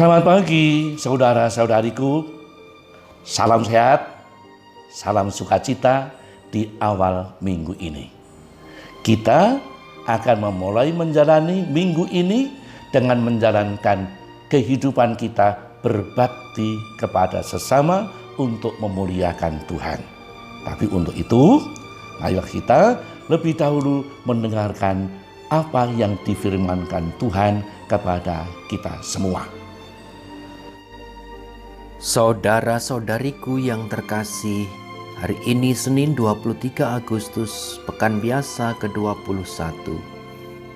Selamat pagi saudara-saudariku. Salam sehat, salam sukacita di awal minggu ini. Kita akan memulai menjalani minggu ini dengan menjalankan kehidupan kita berbakti kepada sesama untuk memuliakan Tuhan. Tapi untuk itu, marilah kita lebih dahulu mendengarkan apa yang difirmankan Tuhan kepada kita semua. Saudara-saudariku yang terkasih, hari ini Senin 23 Agustus, Pekan Biasa ke-21.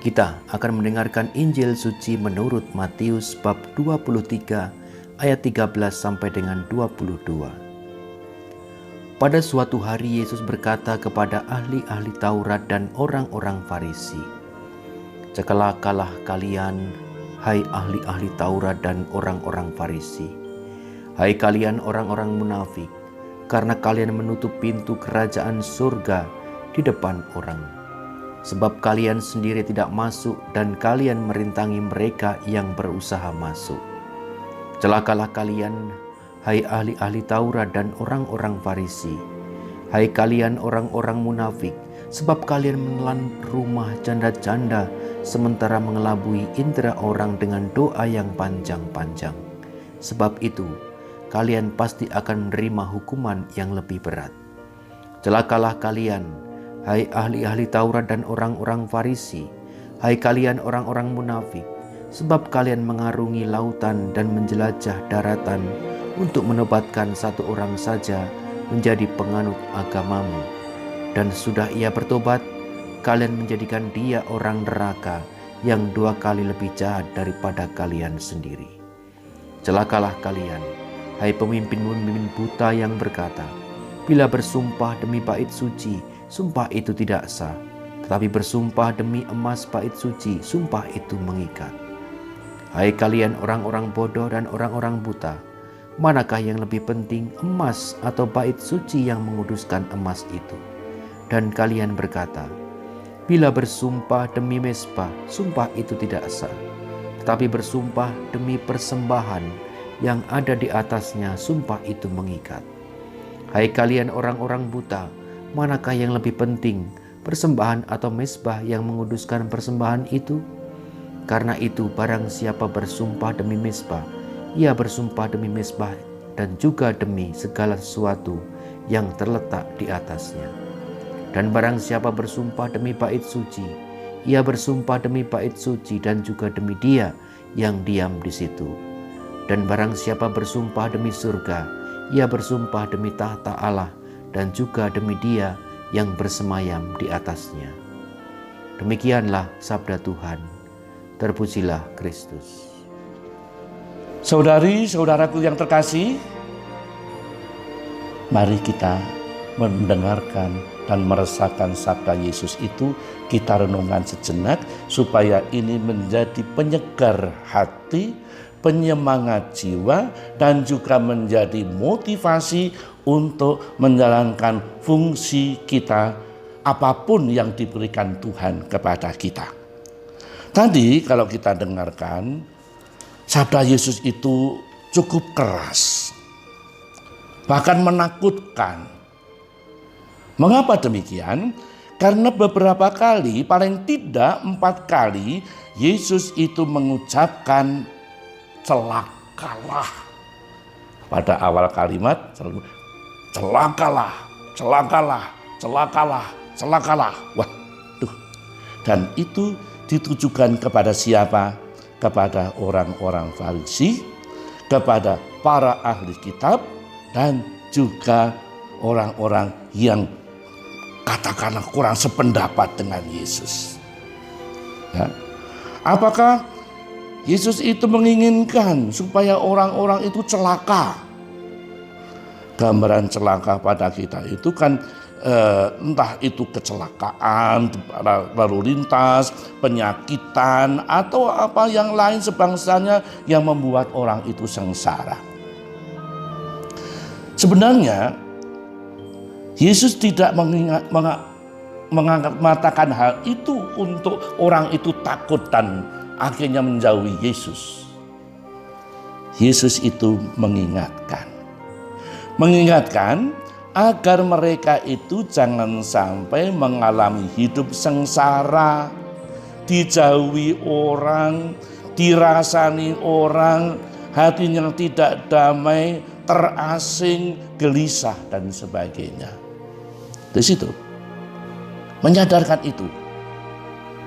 Kita akan mendengarkan Injil Suci menurut Matius bab 23 ayat 13 sampai dengan 22. Pada suatu hari Yesus berkata kepada ahli-ahli Taurat dan orang-orang Farisi, "Celakalah kalian, hai ahli-ahli Taurat dan orang-orang Farisi. Hai kalian orang-orang munafik, karena kalian menutup pintu kerajaan surga di depan orang. Sebab kalian sendiri tidak masuk dan kalian merintangi mereka yang berusaha masuk. Celakalah kalian, hai ahli-ahli Taurat dan orang-orang Farisi. Hai kalian orang-orang munafik, sebab kalian menelan rumah janda-janda sementara mengelabui indera orang dengan doa yang panjang-panjang. Sebab itu, kalian pasti akan menerima hukuman yang lebih berat. Celakalah kalian, hai ahli-ahli Taurat dan orang-orang Farisi. Hai kalian orang-orang munafik, sebab kalian mengarungi lautan dan menjelajah daratan untuk menobatkan satu orang saja menjadi penganut agamamu. Dan sudah ia bertobat, kalian menjadikan dia orang neraka yang 2 kali lebih jahat daripada kalian sendiri. Celakalah kalian, hai pemimpin-pemimpin buta yang berkata, bila bersumpah demi bait suci, sumpah itu tidak sah. Tetapi bersumpah demi emas bait suci, sumpah itu mengikat. Hai kalian orang-orang bodoh dan orang-orang buta, manakah yang lebih penting, emas atau bait suci yang menguduskan emas itu? Dan kalian berkata, bila bersumpah demi mezbah, sumpah itu tidak sah. Tetapi bersumpah demi persembahan yang ada di atasnya, sumpah itu mengikat. Hai kalian orang-orang buta, manakah yang lebih penting, persembahan atau mezbah yang menguduskan persembahan itu? Karena itu barang siapa bersumpah demi mezbah, ia bersumpah demi mezbah dan juga demi segala sesuatu yang terletak di atasnya. Dan barang siapa bersumpah demi bait suci, ia bersumpah demi bait suci dan juga demi dia yang diam di situ. Dan barang siapa bersumpah demi surga, ia bersumpah demi tahta Allah dan juga demi dia yang bersemayam di atasnya." Demikianlah sabda Tuhan. Terpujilah Kristus. Saudari-saudaraku yang terkasih, mari kita mendengarkan dan merasakan sabda Yesus itu, kita renungkan sejenak supaya ini menjadi penyegar hati, penyemangat jiwa, dan juga menjadi motivasi untuk menjalankan fungsi kita apapun yang diberikan Tuhan kepada kita. Tadi kalau kita dengarkan, sabda Yesus itu cukup keras, bahkan menakutkan. Mengapa demikian? Karena beberapa kali, paling tidak 4 kali, Yesus itu mengucapkan celakalah. Pada awal kalimat selalu celakalah, celakalah, celakalah, celakalah. Waduh. Dan itu ditujukan kepada siapa? Kepada orang-orang Farisi, kepada para ahli kitab, dan juga orang-orang yang katakanlah kurang sependapat dengan Yesus. Ya. Apakah Yesus itu menginginkan supaya orang-orang itu celaka? Gambaran celaka pada kita itu kan entah itu kecelakaan, lalu lintas, penyakitan, atau apa yang lain sebangsanya yang membuat orang itu sengsara. Sebenarnya Yesus tidak mengatakan hal itu untuk orang itu takut dan akhirnya menjauhi Yesus. Yesus itu mengingatkan. Mengingatkan agar mereka itu jangan sampai mengalami hidup sengsara, dijauhi orang, dirasani orang, hatinya tidak damai, terasing, gelisah, dan sebagainya. Di situ menyadarkan itu.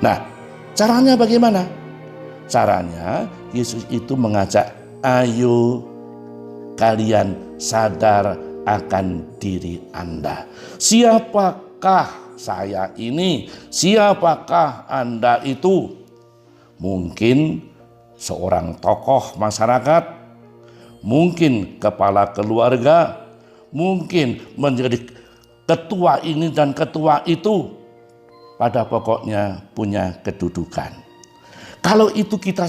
Nah, caranya bagaimana? Caranya Yesus itu mengajak, ayo kalian sadar akan diri Anda. Siapakah saya ini? Siapakah Anda itu? Mungkin seorang tokoh masyarakat, mungkin kepala keluarga, mungkin menjadi ketua ini dan ketua itu. Pada pokoknya punya kedudukan. Kalau itu kita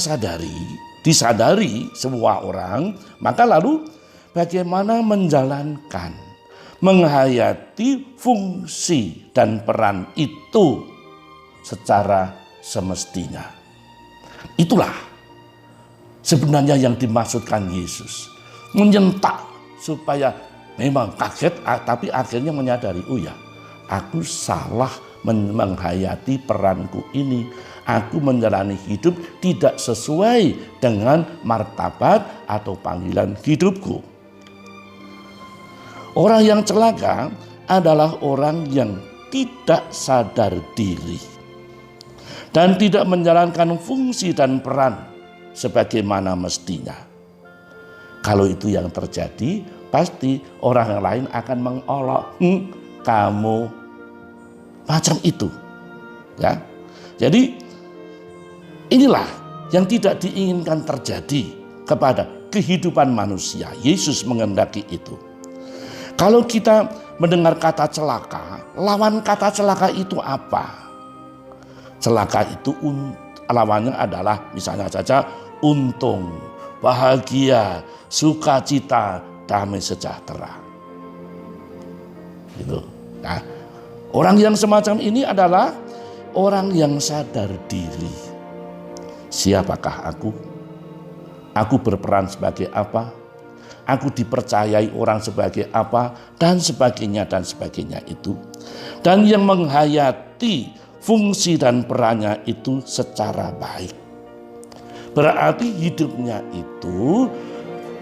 disadari semua orang, maka lalu bagaimana menjalankan, menghayati fungsi dan peran itu secara semestinya. Itulah sebenarnya yang dimaksudkan Yesus. Menyentak supaya memang kaget, tapi akhirnya menyadari, oh ya, aku salah menghayati peranku ini. Aku menjalani hidup tidak sesuai dengan martabat atau panggilan hidupku. Orang yang celaka adalah orang yang tidak sadar diri dan tidak menjalankan fungsi dan peran sebagaimana mestinya. Kalau itu yang terjadi, pasti orang lain akan mengolok, kamu macam itu. Ya. Jadi inilah yang tidak diinginkan terjadi kepada kehidupan manusia. Yesus menghendaki itu. Kalau kita mendengar kata celaka, lawan kata celaka itu apa? Celaka itu lawannya adalah misalnya saja untung, bahagia, sukacita, damai sejahtera. Gitu. Nah, orang yang semacam ini adalah orang yang sadar diri. Siapakah aku? Aku berperan sebagai apa? Aku dipercayai orang sebagai apa? Dan sebagainya itu. Dan yang menghayati fungsi dan perannya itu secara baik. Berarti hidupnya itu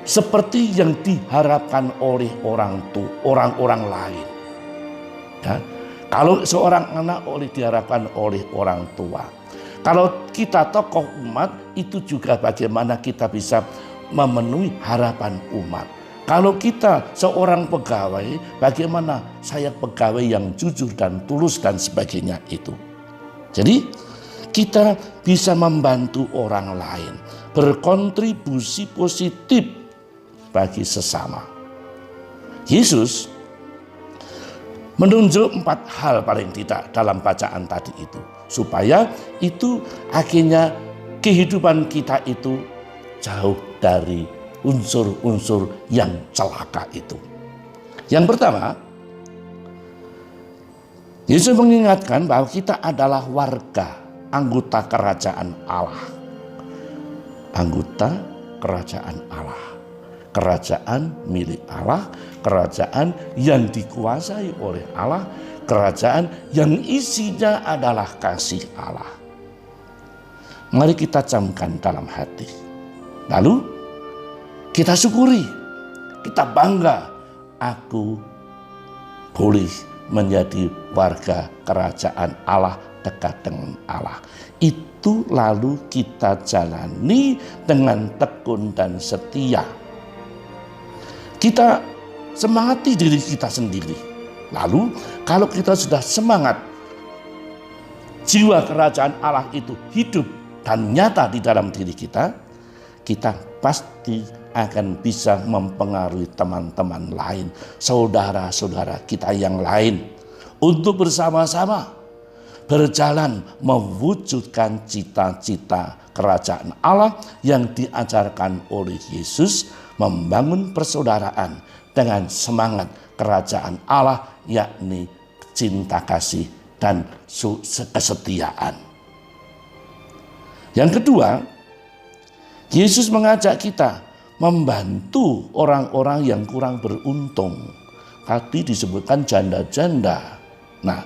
seperti yang diharapkan oleh orang lain. Ya. Kalau seorang anak diharapkan oleh orang tua. Kalau kita tokoh umat, itu juga bagaimana kita bisa memenuhi harapan umat. Kalau kita seorang pegawai, bagaimana saya pegawai yang jujur dan tulus dan sebagainya itu. Jadi kita bisa membantu orang lain, berkontribusi positif bagi sesama. Yesus menunjuk 4 hal paling tidak dalam bacaan tadi itu. Supaya itu akhirnya kehidupan kita itu jauh dari unsur-unsur yang celaka itu. Yang pertama, Yesus mengingatkan bahwa kita adalah warga, anggota kerajaan Allah. Anggota kerajaan Allah. Kerajaan milik Allah, kerajaan yang dikuasai oleh Allah, kerajaan yang isinya adalah kasih Allah. Mari kita camkan dalam hati. Lalu kita syukuri, kita bangga, aku boleh menjadi warga kerajaan Allah, dekat dengan Allah. Itu lalu kita jalani dengan tekun dan setia. Kita semangati diri kita sendiri. Lalu kalau kita sudah semangat, jiwa kerajaan Allah itu hidup dan nyata di dalam diri kita, kita pasti akan bisa mempengaruhi teman-teman lain, saudara-saudara kita yang lain, untuk bersama-sama berjalan mewujudkan cita-cita kerajaan Allah yang diajarkan oleh Yesus, membangun persaudaraan dengan semangat kerajaan Allah, yakni cinta kasih dan kesetiaan. Yang kedua, Yesus mengajak kita membantu orang-orang yang kurang beruntung. Tadi disebutkan janda-janda. Nah,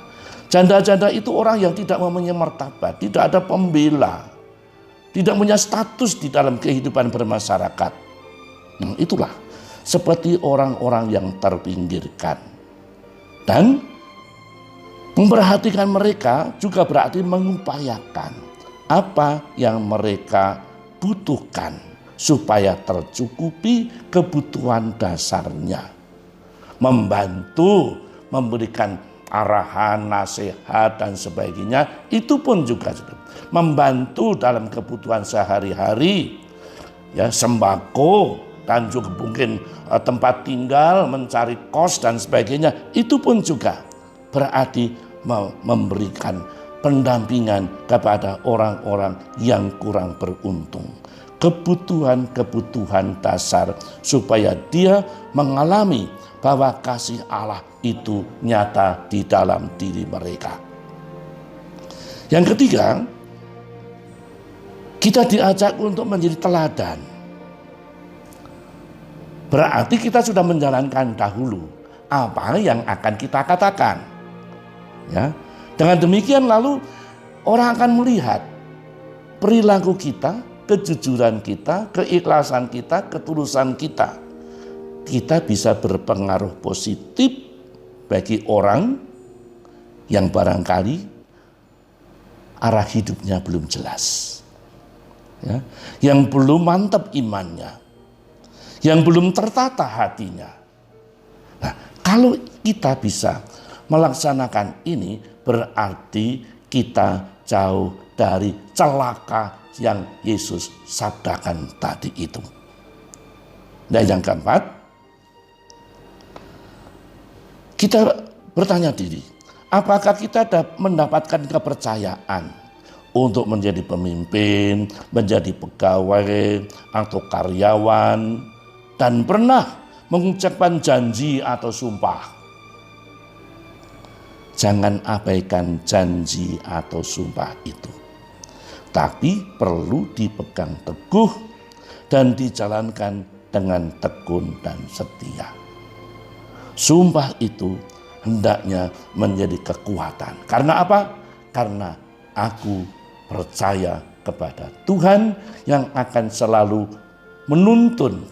janda-janda itu orang yang tidak mempunyai martabat, tidak ada pembela, tidak punya status di dalam kehidupan bermasyarakat. Nah, itulah seperti orang-orang yang terpinggirkan. Dan memperhatikan mereka juga berarti mengupayakan apa yang mereka butuhkan supaya tercukupi kebutuhan dasarnya. Membantu, memberikan arahan, nasihat dan sebagainya, itu pun juga membantu dalam kebutuhan sehari-hari, ya, sembako dan juga mungkin tempat tinggal, mencari kos dan sebagainya, itu pun juga berarti memberikan pendampingan kepada orang-orang yang kurang beruntung. Kebutuhan-kebutuhan dasar supaya dia mengalami bahwa kasih Allah itu nyata di dalam diri mereka. Yang ketiga, kita diajak untuk menjadi teladan. Berarti kita sudah menjalankan dahulu apa yang akan kita katakan. Ya, dengan demikian lalu orang akan melihat perilaku kita, kejujuran kita, keikhlasan kita, ketulusan kita. Kita bisa berpengaruh positif bagi orang yang barangkali arah hidupnya belum jelas, ya, yang belum mantap imannya, yang belum tertata hatinya. Nah, kalau kita bisa melaksanakan ini, berarti kita jauh dari celaka yang Yesus sabdakan tadi itu. Dan yang keempat, kita bertanya diri, apakah kita mendapatkan kepercayaan untuk menjadi pemimpin, menjadi pegawai atau karyawan, dan pernah mengucapkan janji atau sumpah. Jangan abaikan janji atau sumpah itu. Tapi perlu dipegang teguh dan dijalankan dengan tekun dan setia. Sumpah itu hendaknya menjadi kekuatan. Karena apa? Karena aku percaya kepada Tuhan yang akan selalu menuntun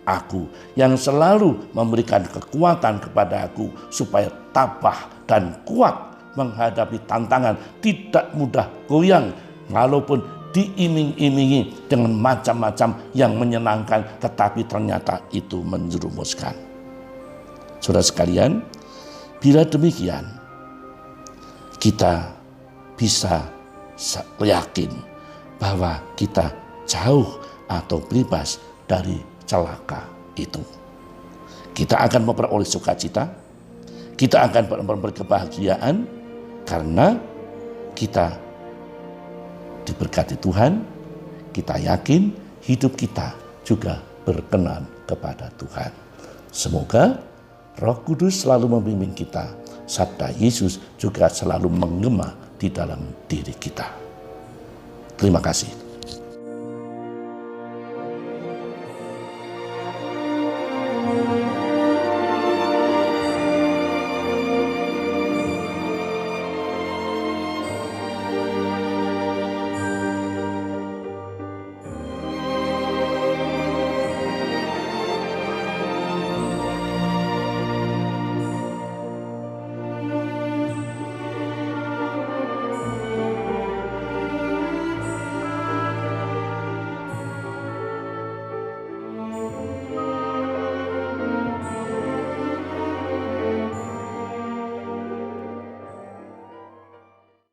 aku, yang selalu memberikan kekuatan kepada aku supaya tabah dan kuat menghadapi tantangan, tidak mudah goyang walaupun diiming-imingi dengan macam-macam yang menyenangkan, tetapi ternyata itu menjerumuskan. Saudara sekalian, bila demikian kita bisa yakin bahwa kita jauh atau bebas dari celaka itu. Kita akan memperoleh sukacita, kita akan memperoleh kebahagiaan karena kita diberkati Tuhan. Kita yakin hidup kita juga berkenan kepada Tuhan. Semoga Roh Kudus selalu membimbing kita, sabda Yesus juga selalu menggema di dalam diri kita. Terima kasih.